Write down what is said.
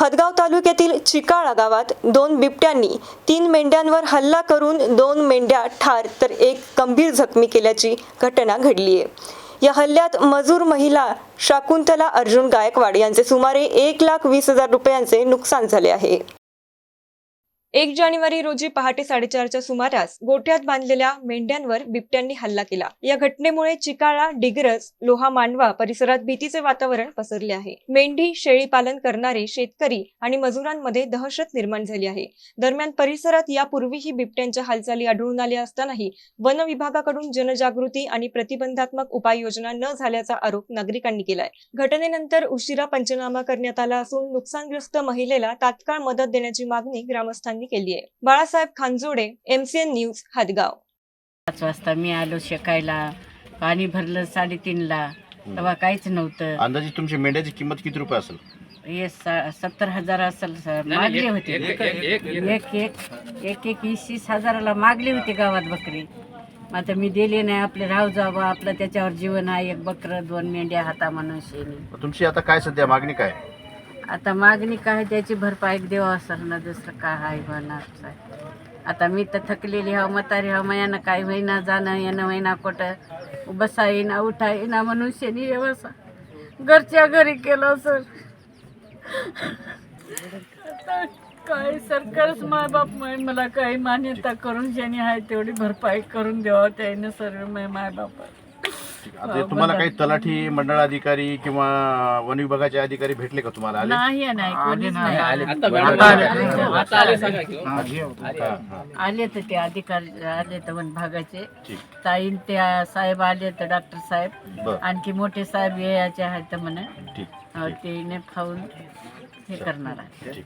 हदगाव तालुक्यातील चिकाळा गावात 2 बिबट्यांनी 3 मेंढ्यांवर हल्ला करून 2 मेंढ्या ठार तर एक गंभीर जखमी केल्याची घटना घडली आहे। या हल्ल्यात मजूर महिला शाकुंतला अर्जुन गायकवाड यांचे सुमारे 1,20,000 रुपयांचे नुकसान झाले आहे। 1 जानेवारी रोजी पहाटे 4:30च्या सुमारास गोठ्यात बांधलेल्या मेंढ्यांवर बिबट्यांनी हल्ला केला। या घटनेमुळे चिकाळा, डिग्रस, लोहा मांडवा परिसरात भीतीचे वातावरण पसरले आहे। मेंढी शेळी पालन करणारे शेतकरी आणि मजुरांमध्ये दहशत निर्माण झाली आहे। दरम्यान परिसरात यापूर्वीही बिबट्यांच्या हालचाली आढळून आल्या असतानाही वन विभागाकडून जनजागृती आणि प्रतिबंधात्मक उपाययोजना न झाल्याचा आरोप नागरिकांनी केलाय। घटनेनंतर उशिरा पंचनामा करण्यात आला असून नुकसानग्रस्त महिलेला तात्काळ मदत देण्याची मागणी ग्रामस्थांनी केली आहे। Balasaheb Khanjode, MCN news, Hadgaon. 5 वाजता मी आलो शेकायला, पाणी भरलं 3:30ला, तेव्हा काहीच नव्हतं। अंदाजे तुमची मेंढ्याची किंमत किती रुपये असेल? हे 70,000 असेल सर, मागली होती। एक 20,000ला मागली होती गावात बकरी। आता मी दिली नाही, आपले राहू जावं, आपलं त्याच्यावर जीवन आहे। 1 बकरं 2 मेंढ्या हाता मनुष्याने। तुमची आता काय सध्या मागणी काय? आता मागणी काय, त्याची भरपाई द्यावं असेल ना, दुसरं काय आहे होणार। आता मी तर थकलेली हा, म्हातारी हा, मयानं काय होईना, जाणं येणं होईना, कुठं बसा येईना, उठा येईना, मनुष्याने व्यवस्था घरच्या घरी केलं सर। काय सरकारच मायबाप मला काही मान्यता करून ज्याने आहे तेवढी भरपाई करून द्यावं त्याने सर्व मायबाप। आता तुम्हाला काही तलाठी, मंडळ अधिकारी किंवा वन विभागाचे अधिकारी भेटले का तुम्हाला? नाही कोणीच नाही आले तर ते अधिकारी आले तर वन भागाचे ताईन त्या साहेब आले तर डॉक्टर साहेब, आणखी मोठे साहेब यायचे आहेत म्हणे, ते खाऊन हे करणार आहे।